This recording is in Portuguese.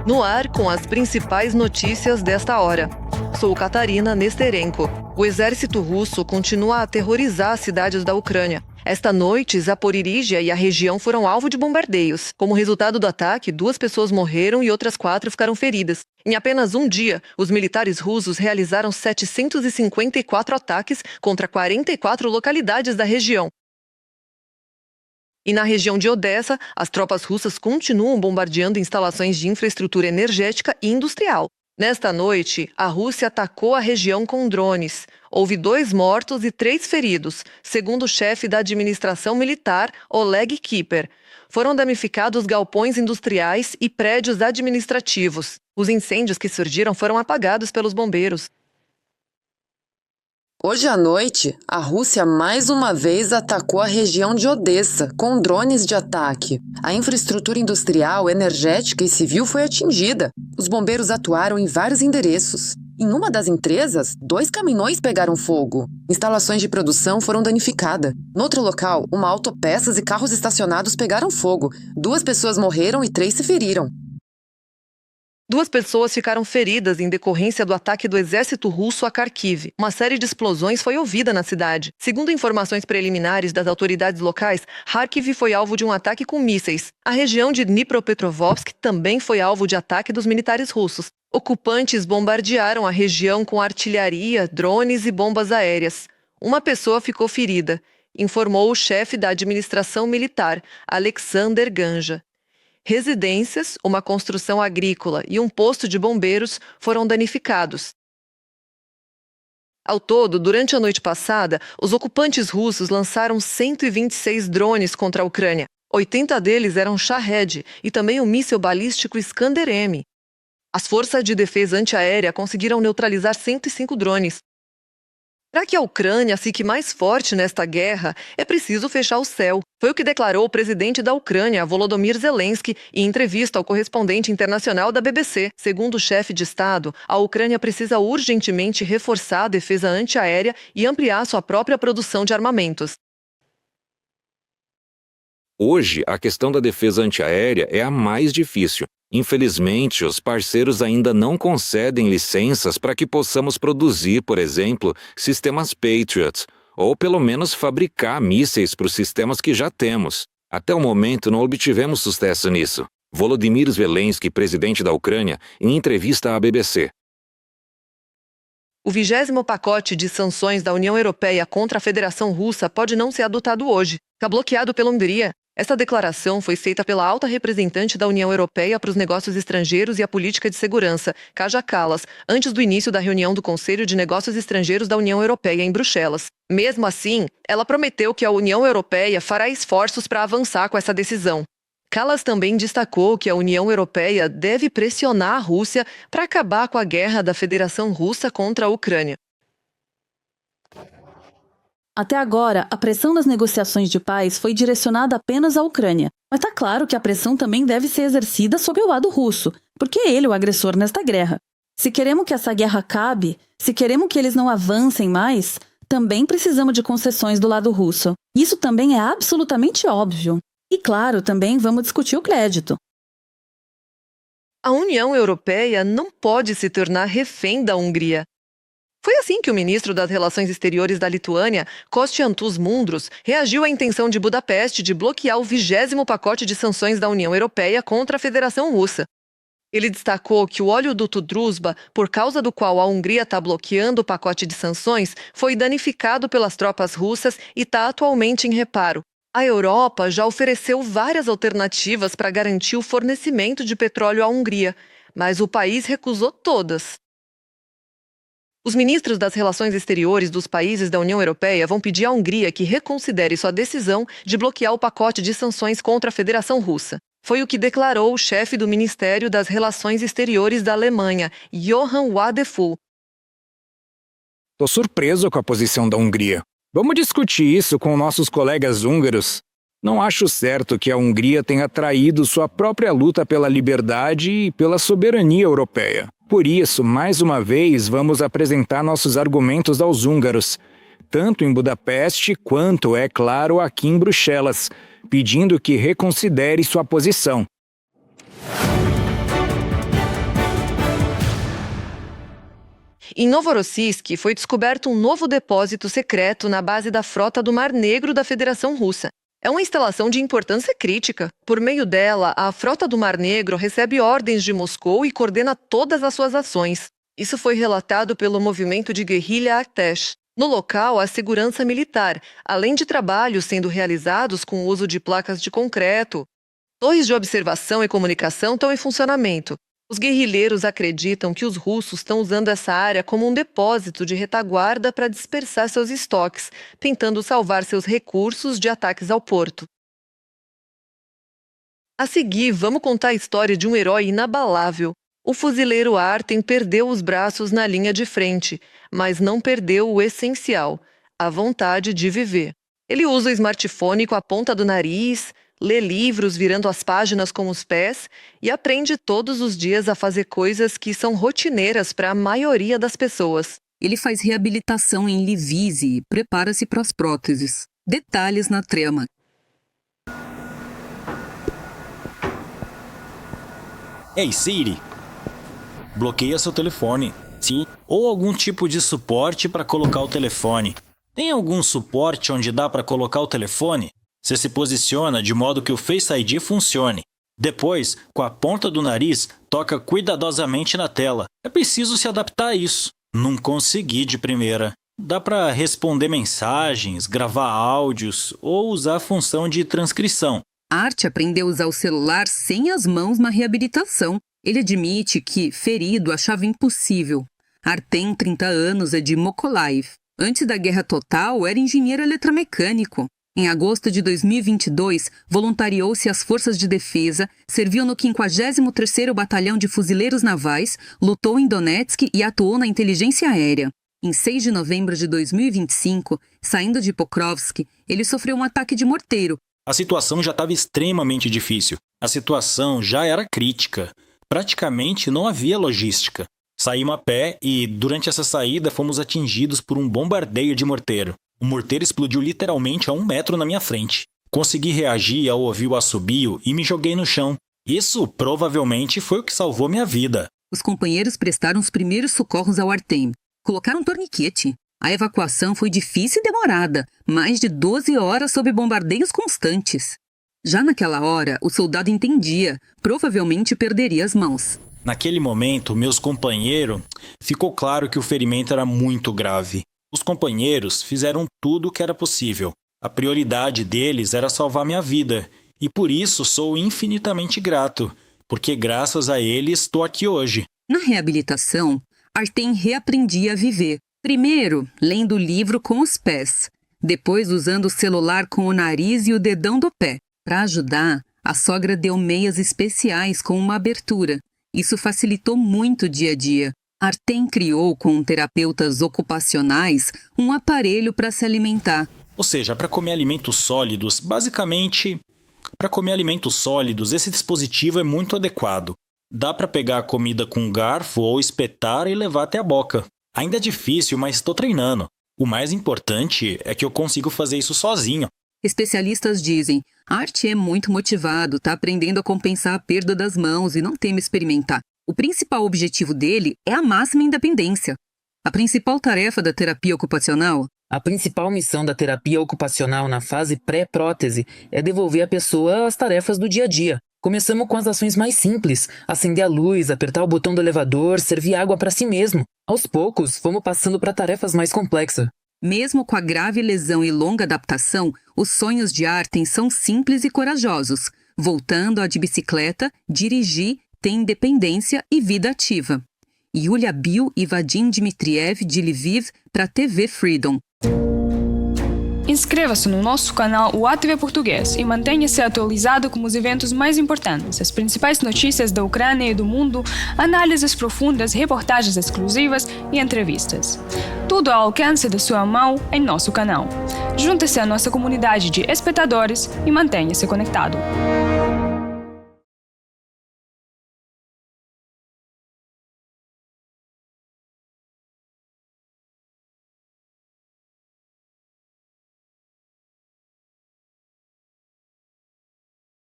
No ar com as principais notícias desta hora. Sou Catarina Nesterenko. O exército russo continua a aterrorizar as cidades da Ucrânia. Esta noite, Zaporizhzhia e a região foram alvo de bombardeios. Como resultado do ataque, 2 pessoas morreram e outras 4 ficaram feridas. Em apenas um dia, os militares russos realizaram 754 ataques contra 44 localidades da região. E na região de Odessa, as tropas russas continuam bombardeando instalações de infraestrutura energética e industrial. Nesta noite, a Rússia atacou a região com drones. Houve 2 mortos e 3 feridos, segundo o chefe da administração militar, Oleg Kiper. Foram danificados galpões industriais e prédios administrativos. Os incêndios que surgiram foram apagados pelos bombeiros. Hoje à noite, a Rússia mais uma vez atacou a região de Odessa com drones de ataque. A infraestrutura industrial, energética e civil foi atingida. Os bombeiros atuaram em vários endereços. Em uma das empresas, 2 caminhões pegaram fogo. Instalações de produção foram danificadas. No outro local, uma autopeças e carros estacionados pegaram fogo. 2 pessoas morreram e 3 se feriram. 2 pessoas ficaram feridas em decorrência do ataque do exército russo a Kharkiv. Uma série de explosões foi ouvida na cidade. Segundo informações preliminares das autoridades locais, Kharkiv foi alvo de um ataque com mísseis. A região de Dnipropetrovsk também foi alvo de ataque dos militares russos. Ocupantes bombardearam a região com artilharia, drones e bombas aéreas. Uma pessoa ficou ferida, informou o chefe da administração militar, Alexander Ganja. Residências, uma construção agrícola e um posto de bombeiros foram danificados. Ao todo, durante a noite passada, os ocupantes russos lançaram 126 drones contra a Ucrânia. 80 deles eram Shahed e também o míssil balístico Iskander-M. As forças de defesa antiaérea conseguiram neutralizar 105 drones. Para que a Ucrânia fique mais forte nesta guerra, é preciso fechar o céu. Foi o que declarou o presidente da Ucrânia, Volodymyr Zelensky, em entrevista ao correspondente internacional da BBC. Segundo o chefe de Estado, a Ucrânia precisa urgentemente reforçar a defesa antiaérea e ampliar sua própria produção de armamentos. Hoje, a questão da defesa antiaérea é a mais difícil. Infelizmente, os parceiros ainda não concedem licenças para que possamos produzir, por exemplo, sistemas Patriot, ou pelo menos fabricar mísseis para os sistemas que já temos. Até o momento não obtivemos sucesso nisso. Volodymyr Zelensky, presidente da Ucrânia, em entrevista à BBC. O 20º pacote de sanções da União Europeia contra a Federação Russa pode não ser adotado hoje. Está bloqueado pela Hungria. Esta declaração foi feita pela alta representante da União Europeia para os Negócios Estrangeiros e a Política de Segurança, Kaja Kallas, antes do início da reunião do Conselho de Negócios Estrangeiros da União Europeia em Bruxelas. Mesmo assim, ela prometeu que a União Europeia fará esforços para avançar com essa decisão. Kallas também destacou que a União Europeia deve pressionar a Rússia para acabar com a guerra da Federação Russa contra a Ucrânia. Até agora, a pressão nas negociações de paz foi direcionada apenas à Ucrânia. Mas está claro que a pressão também deve ser exercida sobre o lado russo, porque é ele o agressor nesta guerra. Se queremos que essa guerra acabe, se queremos que eles não avancem mais, também precisamos de concessões do lado russo. Isso também é absolutamente óbvio. E claro, também vamos discutir o crédito. A União Europeia não pode se tornar refém da Hungria. Foi assim que o ministro das Relações Exteriores da Lituânia, Kosciuszko Mundros, reagiu à intenção de Budapeste de bloquear o 20º pacote de sanções da União Europeia contra a Federação Russa. Ele destacou que o oleoduto Druzhba, por causa do qual a Hungria está bloqueando o pacote de sanções, foi danificado pelas tropas russas e está atualmente em reparo. A Europa já ofereceu várias alternativas para garantir o fornecimento de petróleo à Hungria, mas o país recusou todas. Os ministros das Relações Exteriores dos países da União Europeia vão pedir à Hungria que reconsidere sua decisão de bloquear o pacote de sanções contra a Federação Russa. Foi o que declarou o chefe do Ministério das Relações Exteriores da Alemanha, Johann Wadephul. Estou surpreso com a posição da Hungria. Vamos discutir isso com nossos colegas húngaros. Não acho certo que a Hungria tenha traído sua própria luta pela liberdade e pela soberania europeia. Por isso, mais uma vez, vamos apresentar nossos argumentos aos húngaros, tanto em Budapeste quanto, é claro, aqui em Bruxelas, pedindo que reconsidere sua posição. em Novorossiysk foi descoberto um novo depósito secreto na base da frota do Mar Negro da Federação Russa. É uma instalação de importância crítica. Por meio dela, a frota do Mar Negro recebe ordens de Moscou e coordena todas as suas ações. Isso foi relatado pelo movimento de guerrilha Artesh. No local, há segurança militar, além de trabalhos sendo realizados com o uso de placas de concreto. Torres de observação e comunicação estão em funcionamento. Os guerrilheiros acreditam que os russos estão usando essa área como um depósito de retaguarda para dispersar seus estoques, tentando salvar seus recursos de ataques ao porto. A seguir, vamos contar a história de um herói inabalável. O fuzileiro Artem perdeu os braços na linha de frente, mas não perdeu o essencial, a vontade de viver. Ele usa o smartphone com a ponta do nariz, lê livros virando as páginas com os pés e aprende todos os dias a fazer coisas que são rotineiras para a maioria das pessoas. Ele faz reabilitação em Lviv e prepara-se para as próteses. Detalhes na trama. Ei, Siri, bloqueia seu telefone. Sim. Ou algum tipo de suporte para colocar o telefone. Tem algum suporte onde dá para colocar o telefone? Você se posiciona de modo que o Face ID funcione. Depois, com a ponta do nariz, toca cuidadosamente na tela. É preciso se adaptar a isso. Não consegui de primeira. Dá para responder mensagens, gravar áudios ou usar a função de transcrição. Art aprendeu a usar o celular sem as mãos na reabilitação. Ele admite que, ferido, achava impossível. Artem, 30 anos, é de Mykolaiv. Antes da guerra total, era engenheiro eletromecânico. Em agosto de 2022, voluntariou-se às Forças de Defesa, serviu no 53º Batalhão de Fuzileiros Navais, lutou em Donetsk e atuou na inteligência aérea. Em 6 de novembro de 2025, saindo de Pokrovsk, ele sofreu um ataque de morteiro. A situação já estava extremamente difícil. A situação já era crítica. Praticamente não havia logística. Saímos a pé e, durante essa saída, fomos atingidos por um bombardeio de morteiro. O morteiro explodiu literalmente a 1 metro na minha frente. Consegui reagir ao ouvir o assobio e me joguei no chão. Isso provavelmente foi o que salvou minha vida. Os companheiros prestaram os primeiros socorros ao Artem. Colocaram um torniquete. A evacuação foi difícil e demorada, mais de 12 horas sob bombardeios constantes. Já naquela hora, o soldado entendia, provavelmente perderia as mãos. Naquele momento, meus companheiros, ficou claro que o ferimento era muito grave. Os companheiros fizeram tudo o que era possível. A prioridade deles era salvar minha vida, e por isso sou infinitamente grato, porque graças a eles estou aqui hoje. Na reabilitação, Artem reaprendia a viver. Primeiro, lendo o livro com os pés. Depois, usando o celular com o nariz e o dedão do pé. Para ajudar, a sogra deu meias especiais com uma abertura. Isso facilitou muito o dia a dia. Artem criou, com terapeutas ocupacionais, um aparelho para se alimentar. Ou seja, para comer alimentos sólidos, basicamente, para comer alimentos sólidos, esse dispositivo é muito adequado. Dá para pegar a comida com um garfo ou espetar e levar até a boca. Ainda é difícil, mas estou treinando. O mais importante é que eu consigo fazer isso sozinho. Especialistas dizem, Art é muito motivado, está aprendendo a compensar a perda das mãos e não teme experimentar. O principal objetivo dele é a máxima independência. A principal tarefa da terapia ocupacional? A principal missão da terapia ocupacional na fase pré-prótese é devolver à pessoa as tarefas do dia a dia. Começamos com as ações mais simples, acender a luz, apertar o botão do elevador, servir água para si mesmo. Aos poucos, fomos passando para tarefas mais complexas. Mesmo com a grave lesão e longa adaptação, os sonhos de Artem são simples e corajosos. Voltando a de bicicleta, dirigir, ter independência e vida ativa. Yulia Bill e Vadim Dmitriev de Lviv para TV Freedom. Inscreva-se no nosso canal UATV Português e mantenha-se atualizado com os eventos mais importantes, as principais notícias da Ucrânia e do mundo, análises profundas, reportagens exclusivas e entrevistas. Tudo ao alcance da sua mão em nosso canal. Junte-se à nossa comunidade de espectadores e mantenha-se conectado.